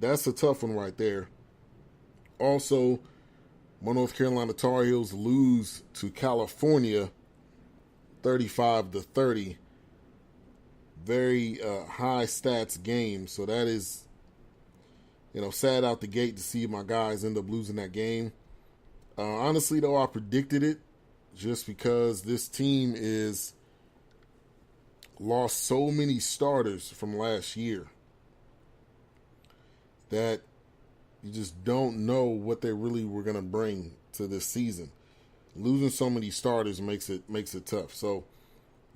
that's a tough one right there. Also, my North Carolina Tar Heels lose to California 35-30. Very high stats game. So that is, sad out the gate to see my guys end up losing that game. Honestly, though, I predicted it just because this team is lost so many starters from last year that you just don't know what they really were going to bring to this season. Losing so many starters makes it tough. So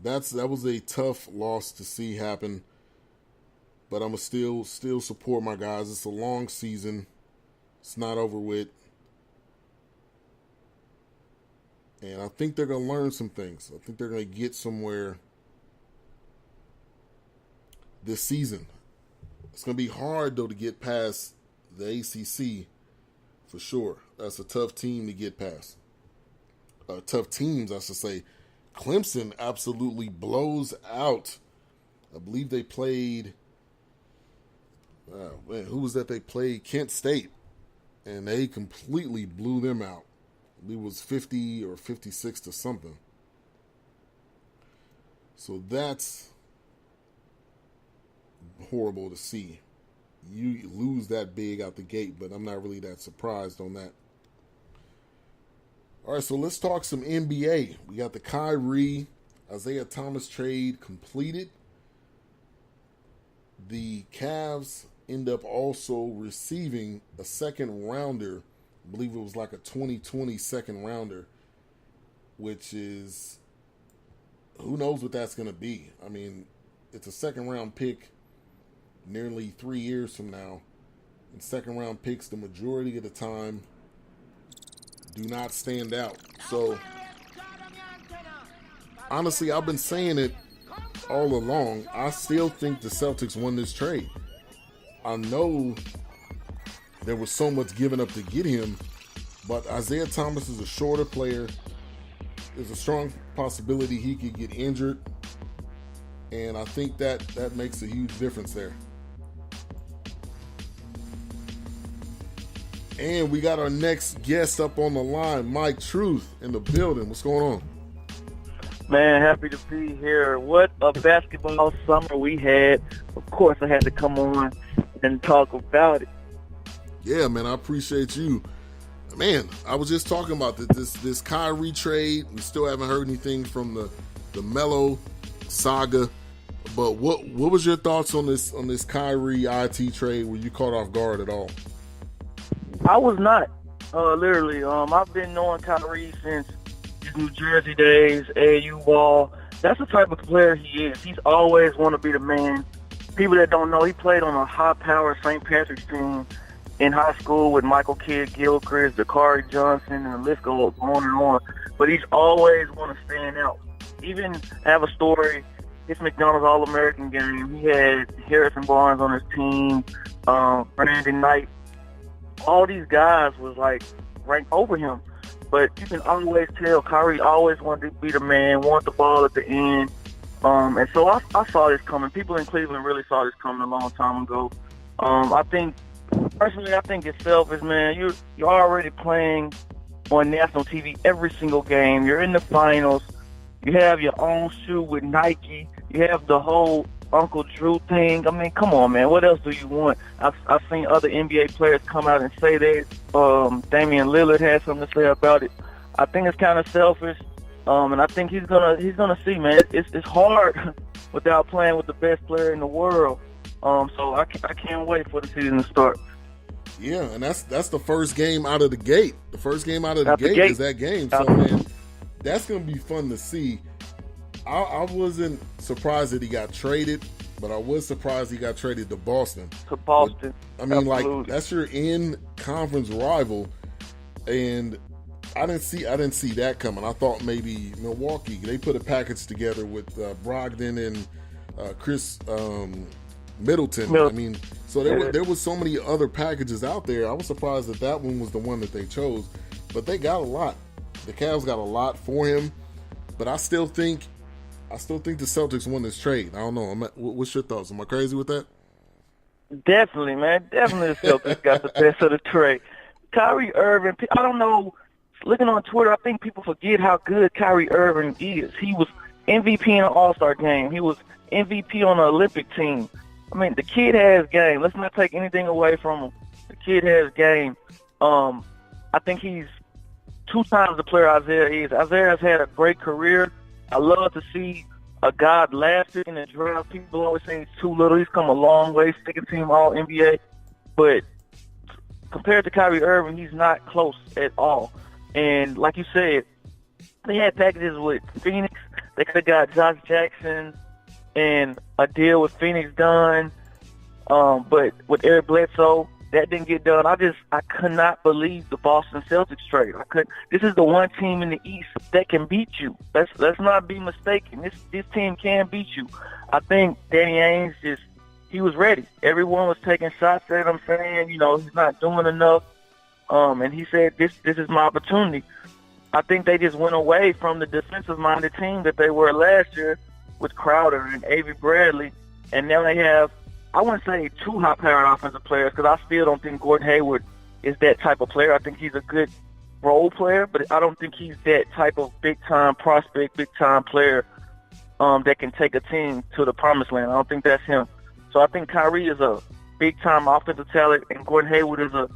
that was a tough loss to see happen. But I'm going to still support my guys. It's a long season. It's not over with. And I think they're going to learn some things. I think they're going to get somewhere this season. It's going to be hard, though, to get past the ACC for sure. That's a tough team to get past. Tough teams, I should say. Clemson absolutely blows out. I believe they played, who was that they played? Kent State. And they completely blew them out. I believe it was 50 or 56 to something. So that's horrible to see. You lose that big out the gate, but I'm not really that surprised on that. All right, so let's talk some NBA. We got the Kyrie, Isaiah Thomas trade completed. The Cavs end up also receiving a second rounder. I believe it was like a 2020 second rounder, which is, who knows what that's going to be. I mean, it's a second round pick nearly 3 years from now. And second round picks, the majority of the time, do not stand out. So, honestly, I've been saying it all along. I still think the Celtics won this trade. I know there was so much given up to get him, but Isaiah Thomas is a shorter player. There's a strong possibility he could get injured, and I think that makes a huge difference there. And we got our next guest up on the line, Mike Truth, in the building. What's going on? Man, happy to be here. What a basketball summer we had. Of course, I had to come on and talk about it. Yeah, man, I appreciate you. Man, I was just talking about this Kyrie trade. We still haven't heard anything from the Melo saga. But what was your thoughts on this Kyrie IT trade? Were you caught off guard at all? I was not, literally. I've been knowing Kyrie since his New Jersey days, AAU ball. That's the type of player he is. He's always want to be the man. People that don't know, he played on a high-powered St. Patrick's team in high school with Michael Kidd-Gilchrist, Dakari Johnson, and the list goes on and on. But he's always want to stand out. Even have a story, his McDonald's All-American game, he had Harrison Barnes on his team, Brandon Knight. All these guys was like ranked over him. But you can always tell Kyrie always wanted to be the man, want the ball at the end. And so I saw this coming. People in Cleveland really saw this coming a long time ago. I think it's selfish, man. You're already playing on national TV every single game. You're in the finals. You have your own shoe with Nike. You have the whole Uncle Drew thing. I mean, come on, man. What else do you want? I've seen other NBA players come out and say that. Damian Lillard had something to say about it. I think it's kind of selfish, and I think he's gonna see, man. It's hard without playing with the best player in the world. So I can't wait for the season to start. Yeah, and that's the first game out of the gate. The first game out of the gate is that game. So, man, that's gonna be fun to see. I wasn't surprised that he got traded, but I was surprised he got traded to Boston. To Boston. But, I mean, Absolutely. like, that's your in-conference rival, and I didn't see that coming. I thought maybe Milwaukee, they put a package together with Brogdon and Chris Middleton. I mean, so there was so many other packages out there. I was surprised that one was the one that they chose, but they got a lot. The Cavs got a lot for him, but I still think the Celtics won this trade. I don't know. What's your thoughts? Am I crazy with that? Definitely, man. Definitely the Celtics got the best of the trade. Kyrie Irving, I don't know, looking on Twitter, I think people forget how good Kyrie Irving is. He was MVP in an All-Star game. He was MVP on the Olympic team. I mean, the kid has game. Let's not take anything away from him. The kid has game. I think he's 2 times the player Isaiah is. Isaiah has had a great career. I love to see a guy last year in the draft. People always say he's too little. He's come a long way, second team All NBA. But compared to Kyrie Irving, he's not close at all. And like you said, they had packages with Phoenix. They could have got Josh Jackson and a deal with Phoenix done. But with Eric Bledsoe, that didn't get done. I could not believe the Boston Celtics trade. This is the one team in the East that can beat you. Let's not be mistaken. This team can beat you. I think Danny Ainge he was ready. Everyone was taking shots at him, saying, he's not doing enough. And he said, this is my opportunity. I think they just went away from the defensive-minded team that they were last year with Crowder and Avery Bradley. And now they have, I wouldn't say 2 high-powered offensive players, because I still don't think Gordon Hayward is that type of player. I think he's a good role player, but I don't think he's that type of big-time prospect, big-time player that can take a team to the promised land. I don't think that's him. So I think Kyrie is a big-time offensive talent, and Gordon Hayward is an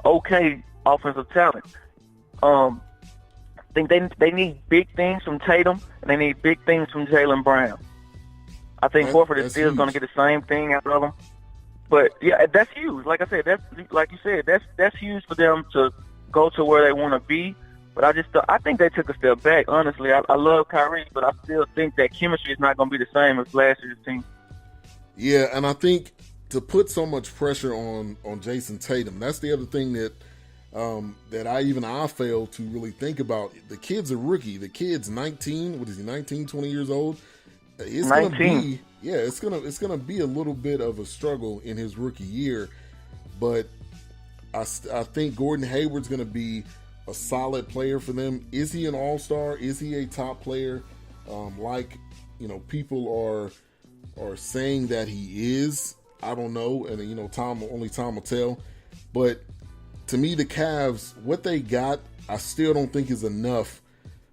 okay offensive talent. I think they need big things from Tatum, and they need big things from Jaylen Brown. I think Horford is still going to get the same thing out of them. But yeah, that's huge. Like I said, that's huge for them to go to where they want to be. But I think they took a step back. Honestly, I love Kyrie, but I still think that chemistry is not going to be the same as last year's team. Yeah, and I think to put so much pressure on Jason Tatum, that's the other thing that I failed to really think about. The kid's a rookie. The kid's 19. What is he, 19, 20 years old? It's 19. It's gonna be a little bit of a struggle in his rookie year, but I think Gordon Hayward's gonna be a solid player for them. Is he an all-star? Is he a top player? People are saying that he is. I don't know, and only time will tell. But to me, the Cavs, what they got, I still don't think is enough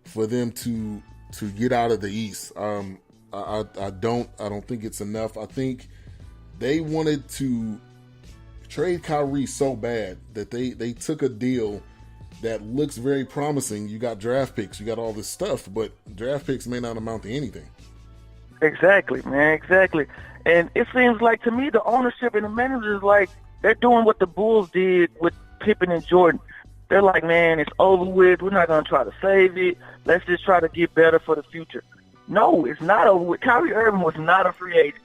for them to get out of the East. I don't think it's enough. I think they wanted to trade Kyrie so bad that they took a deal that looks very promising. You got draft picks, you got all this stuff, but draft picks may not amount to anything. Exactly, man, exactly. And it seems like, to me, the ownership and the managers, like, they're doing what the Bulls did with Pippen and Jordan. They're like, man, it's over with. We're not going to try to save it. Let's just try to get better for the future. No, it's not over with. Kyrie Irving was not a free agent.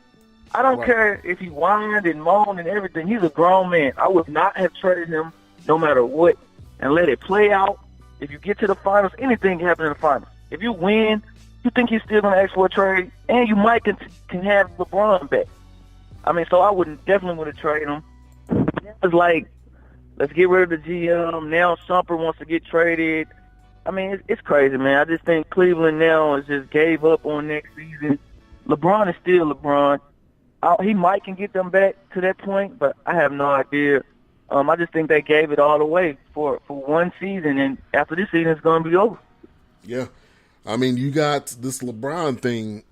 I don't care if he whined and moaned and everything. He's a grown man. I would not have traded him no matter what and let it play out. If you get to the finals, anything can happen in the finals. If you win, you think he's still going to ask for a trade, and you might can have LeBron back. I mean, so I definitely would have traded him. It's like, let's get rid of the GM. Now Shumpert wants to get traded. I mean, it's crazy, man. I just think Cleveland now has just gave up on next season. LeBron is still LeBron. He might can get them back to that point, but I have no idea. I just think they gave it all away for one season, and after this season, it's going to be over. Yeah. I mean, you got this LeBron thing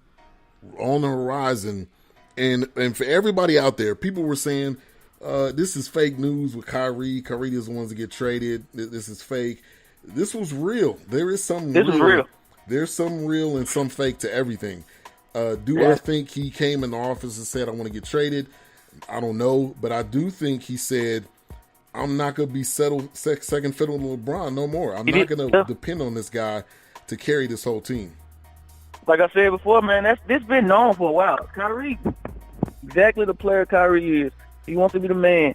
on the horizon, and for everybody out there, people were saying, this is fake news with Kyrie. Kyrie is the ones that get traded. This is fake. This was real. There is some This is real. There's some real and some fake to everything. I think he came in the office and said, I want to get traded? I don't know, but I do think he said, I'm not going to be second fiddle to LeBron no more. I'm not going to depend on this guy to carry this whole team. Like I said before, man, this been known for a while. Kyrie, exactly the player Kyrie is. He wants to be the man.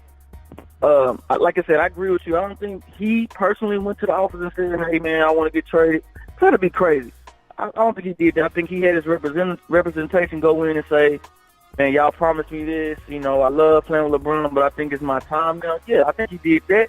Like I said, I agree with you. I don't think he personally went to the office and said, hey, man, I want to get traded. That'd be crazy. I don't think he did that. I think he had his representation go in and say, man, y'all promised me this. I love playing with LeBron, but I think it's my time now. Yeah, I think he did that.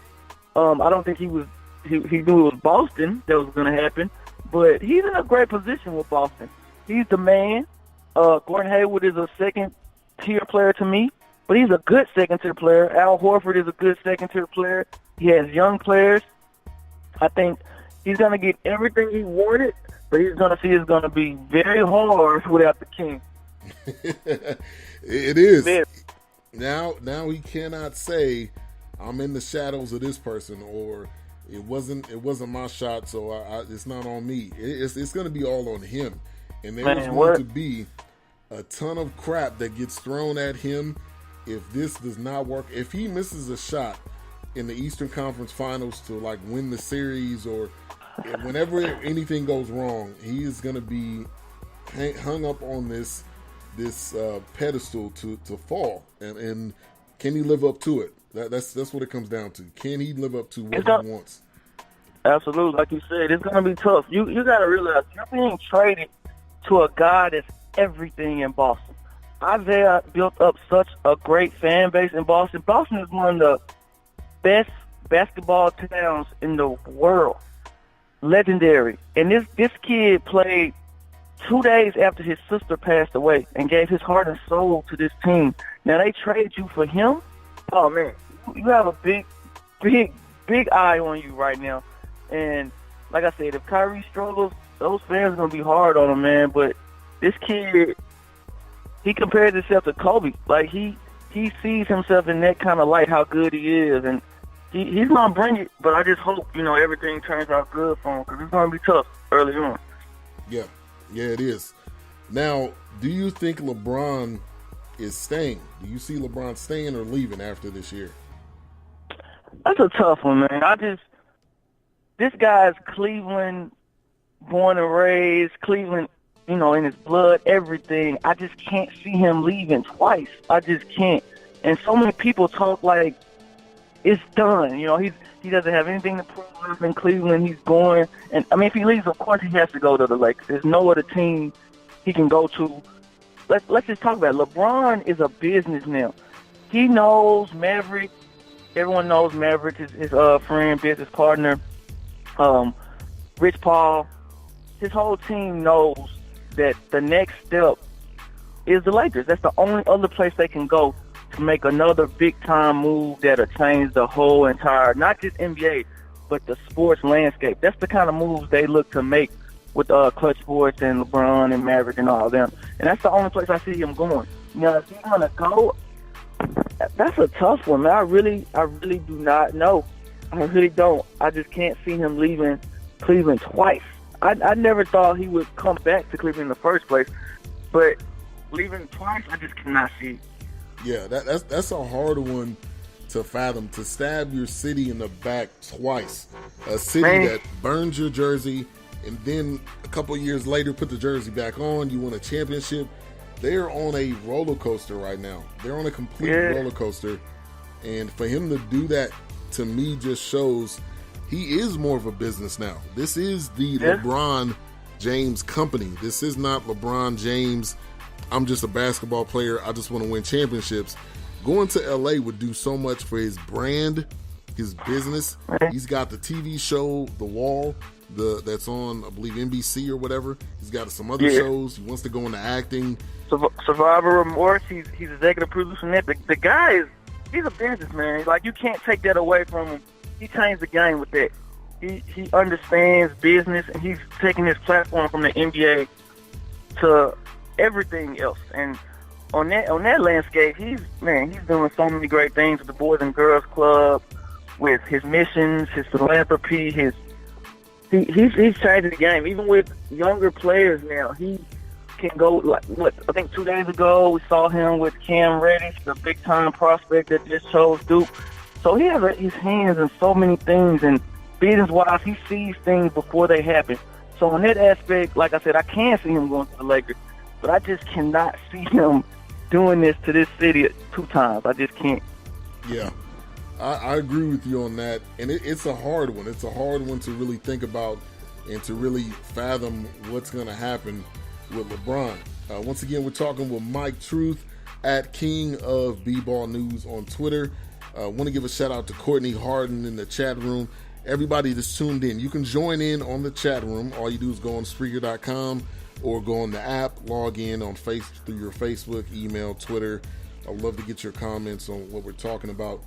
I don't think he knew it was Boston that was going to happen, but he's in a great position with Boston. He's the man. Gordon Hayward is a second-tier player to me, but he's a good second-tier player. Al Horford is a good second-tier player. He has young players. I think he's going to get everything he wanted, but he's going to see it's going to be very hard without the king. It is. Very. Now he cannot say, I'm in the shadows of this person, or it wasn't my shot, so it's not on me. It's going to be all on him. And there's going to be a ton of crap that gets thrown at him if this does not work. If he misses a shot in the Eastern Conference Finals to like win the series, or whenever anything goes wrong, he is going to be hung up on this pedestal to fall. And can he live up to it? That's what it comes down to. Can he live up to what he wants? Absolutely. Like you said, it's going to be tough. You got to realize you're being traded to a guy that's everything in Boston. Isaiah built up such a great fan base in Boston. Boston is one of the best basketball towns in the world. Legendary. And this kid played 2 days after his sister passed away and gave his heart and soul to this team. Now they traded you for him? Oh, man. You have a big eye on you right now. And like I said, if Kyrie struggles, those fans are going to be hard on him, man. But this kid, he compares himself to Kobe. Like, he sees himself in that kind of light, how good he is. And he's going to bring it, but I just hope, everything turns out good for him, because it's going to be tough early on. Yeah, it is. Now, do you think LeBron is staying? Do you see LeBron staying or leaving after this year? That's a tough one, man. This guy's Cleveland, born and raised, Cleveland, in his blood, everything. I just can't see him leaving twice. I just can't. And so many people talk like it's done. He doesn't have anything to prove in Cleveland. He's going. And, if he leaves, of course he has to go to the Lakers. There's no other team he can go to. Let's just talk about it. LeBron is a business now. He knows Maverick. Everyone knows Maverick, his friend, business partner. Rich Paul, his whole team knows that the next step is the Lakers. That's the only other place they can go to make another big-time move that'll change the whole entire, not just NBA, but the sports landscape. That's the kind of moves they look to make with Clutch Sports and LeBron and Maverick and all of them. And that's the only place I see him going. Now, if he's going to go, that's a tough one, man. I really do not know. I really don't. I just can't see him leaving Cleveland twice. I never thought he would come back to Cleveland in the first place, but leaving twice, I just cannot see. Yeah, that's a hard one to fathom, to stab your city in the back twice. A city that burns your jersey, and then a couple of years later put the jersey back on. You win a championship. They're on a roller coaster right now. They're on a complete roller coaster, and for him to do that, to me, just shows he is more of a business now. This is the LeBron James company. This is not LeBron James, I'm just a basketball player, I just want to win championships. Going to LA would do so much for his brand, his business. He's got the TV show, The Wall, that's on, I believe, NBC or whatever. He's got some other shows. He wants to go into acting. Survivor Remorse, he's executive producer on that. The guy he's a businessman. Like, you can't take that away from him. He changed the game with that. He understands business, and he's taking his platform from the NBA to everything else. And on that landscape, he's doing so many great things with the Boys and Girls Club, with his missions, his philanthropy, he's changing the game. Even with younger players now, he can go, like, I think 2 days ago we saw him with Cam Reddish, the big-time prospect that just chose Duke. So he has his hands in so many things, and business-wise, he sees things before they happen. So in that aspect, like I said, I can see him going to the Lakers, but I just cannot see him doing this to this city 2 times. I just can't. Yeah, I agree with you on that, and it's a hard one. It's a hard one to really think about and to really fathom what's going to happen with LeBron. Once again, we're talking with Mike Truth at King of B-Ball News on Twitter. Want to give a shout out to Courtney Harden in the chat room. Everybody that's tuned in, you can join in on the chat room. All you do is go on Spreaker.com or go on the app, log in on through your Facebook, email, Twitter, I would love to get your comments on what we're talking about.